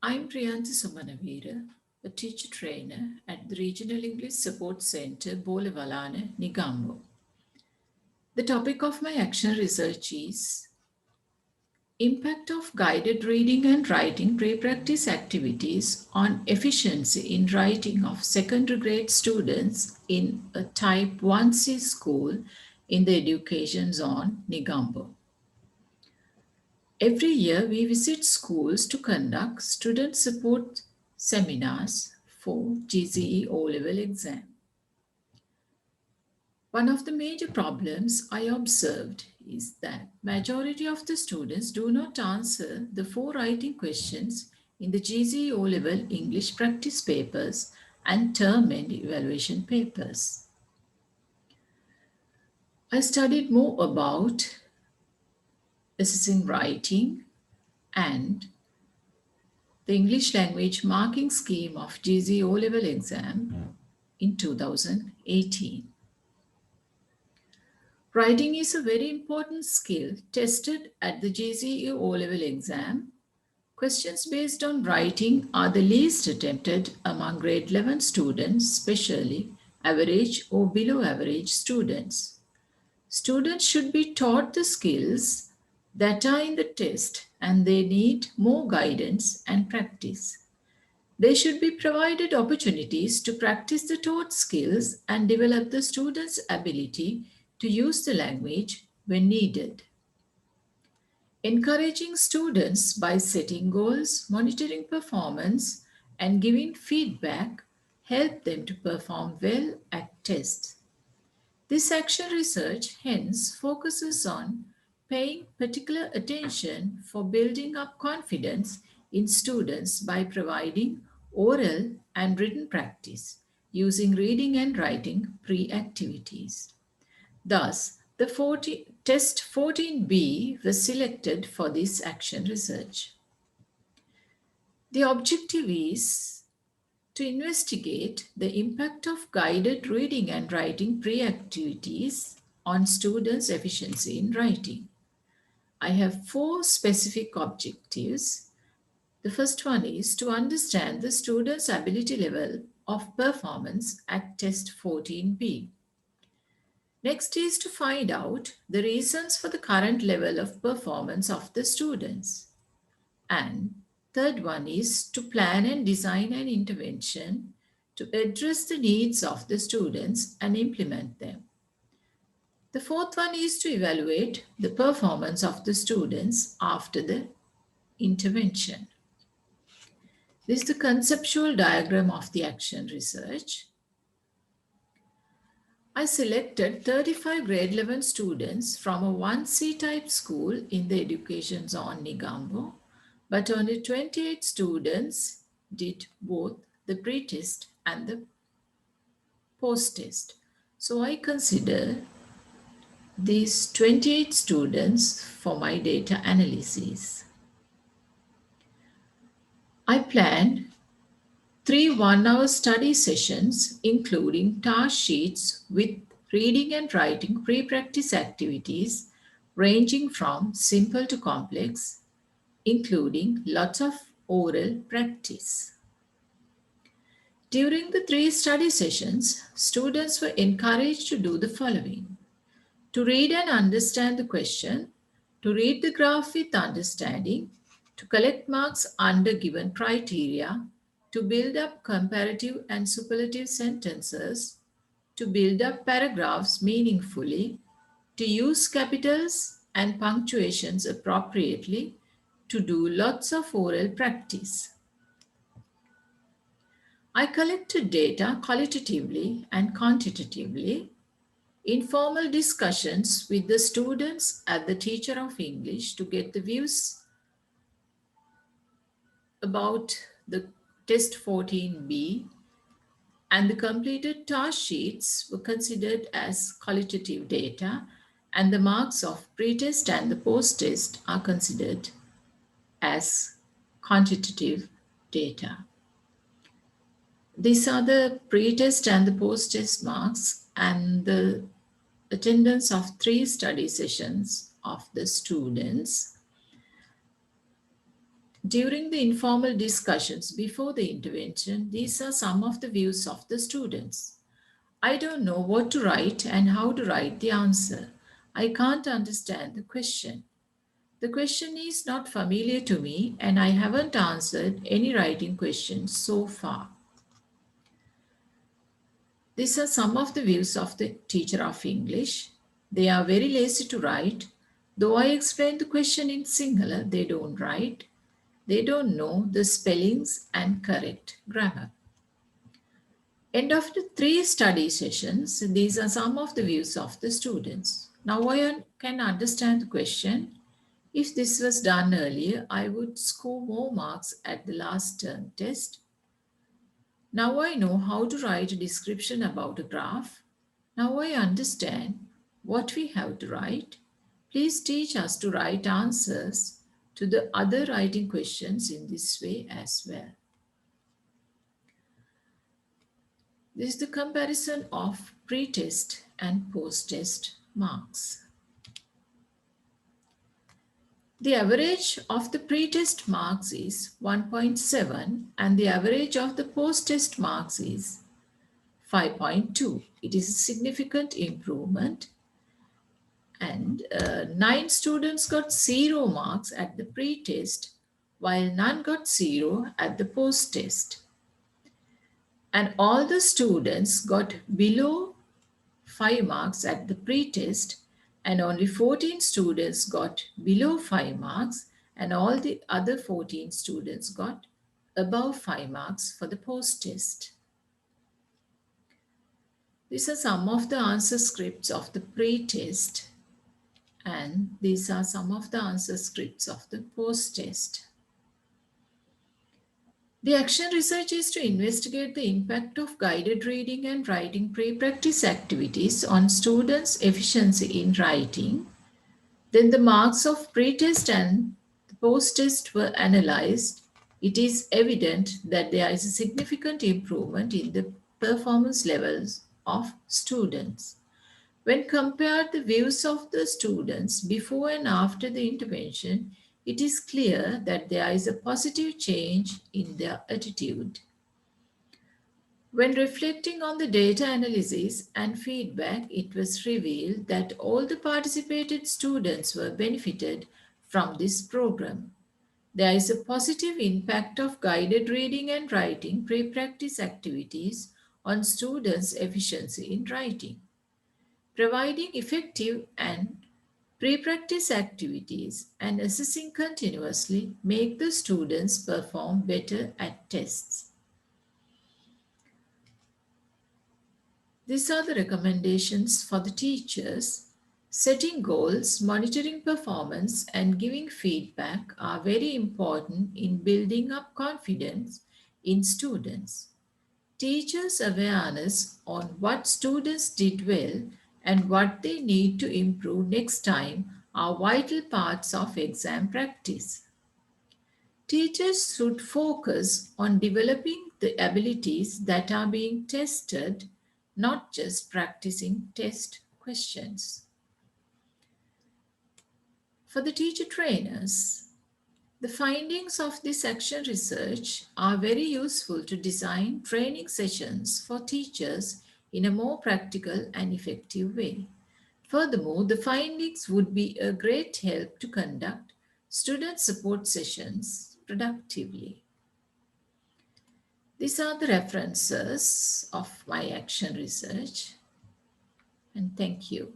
I'm Sumanaweera, a teacher trainer at the Regional English Support Center, Bolevalana, Nigambo. The topic of my action research is Impact of Guided Reading and Writing Pre-Practice Activities on Efficiency in Writing of Secondary Grade Students in a Type 1C School in the Education Zone, Nigambo. Every year, we visit schools to conduct student support seminars for G.C.E O-level exam. One of the major problems I observed is that majority of the students do not answer the 4 writing questions in the G.C.E O-level English practice papers and term and evaluation papers. I studied more about assessing writing and the English language marking scheme of G.C.E O-level exam in 2018. Writing is a very important skill tested at the G.C.E O-level exam. Questions based on writing are the least attempted among grade 11 students, especially average or below average students. Students should be taught the skills that are in the test and they need more guidance and practice. They should be provided opportunities to practice the taught skills and develop the students' ability to use the language when needed. Encouraging students by setting goals, monitoring performance, and giving feedback help them to perform well at tests. This action research hence focuses on paying particular attention for building up confidence in students by providing oral and written practice using reading and writing pre-activities. Thus, the test 14B was selected for this action research. The objective is to investigate the impact of guided reading and writing pre-activities on students' efficiency in writing. I have 4 specific objectives. The first one is to understand the student's ability level of performance at test 14B. Next is to find out the reasons for the current level of performance of the students. And third one is to plan and design an intervention to address the needs of the students and implement them. The fourth one is to evaluate the performance of the students after the intervention. This is the conceptual diagram of the action research. I selected 35 grade 11 students from a 1C type school in the education zone Nigambo, but only 28 students did both the pre-test and the post-test. So I consider these 28 students for my data analysis. I planned 3 one-hour study sessions, including task sheets with reading and writing pre-practice activities ranging from simple to complex, including lots of oral practice. During the 3 study sessions, students were encouraged to do the following: to read and understand the question, to read the graph with understanding, to collect marks under given criteria, to build up comparative and superlative sentences, to build up paragraphs meaningfully, to use capitals and punctuations appropriately, to do lots of oral practice. I collected data qualitatively and quantitatively, informal discussions with the students and the teacher of English to get the views about the test 14B, and the completed task sheets were considered as qualitative data, and the marks of pre-test and the post-test are considered as quantitative data. These are the pre-test and the post-test marks and the attendance of 3 study sessions of the students. During the informal discussions before the intervention, these are some of the views of the students. I don't know what to write and how to write the answer. I can't understand the question. The question is not familiar to me and I haven't answered any writing questions so far. These are some of the views of the teacher of English. They are very lazy to write. Though I explain the question in singular, they don't write. They don't know the spellings and correct grammar. End of the 3 study sessions, these are some of the views of the students. Now I can understand the question. If this was done earlier, I would score more marks at the last term test. Now I know how to write a description about a graph. Now I understand what we have to write. Please teach us to write answers to the other writing questions in this way as well. This is the comparison of pre-test and post-test marks. The average of the pre-test marks is 1.7 and the average of the post-test marks is 5.2. It is a significant improvement, and 9 students got 0 marks at the pre-test while none got 0 at the post-test. And all the students got below 5 marks at the pre-test and only 14 students got below 5 marks and all the other 14 students got above 5 marks for the post-test. These are some of the answer scripts of the pre-test and these are some of the answer scripts of the post-test. The action research is to investigate the impact of guided reading and writing pre-practice activities on students' efficiency in writing. Then the marks of pre-test and the post-test were analyzed. It is evident that there is a significant improvement in the performance levels of students. When compared the views of the students before and after the intervention, it is clear that there is a positive change in their attitude. When reflecting on the data analysis and feedback, it was revealed that all the participated students were benefited from this program. There is a positive impact of guided reading and writing pre-practice activities on students' efficiency in writing. Providing effective and pre-practice activities and assessing continuously make the students perform better at tests. These are the recommendations for the teachers. Setting goals, monitoring performance, and giving feedback are very important in building up confidence in students. Teachers' awareness on what students did well and what they need to improve next time are vital parts of exam practice. Teachers should focus on developing the abilities that are being tested, not just practicing test questions. For the teacher trainers, the findings of this action research are very useful to design training sessions for teachers in a more practical and effective way. Furthermore, the findings would be a great help to conduct student support sessions productively. These are the references of my action research, and thank you.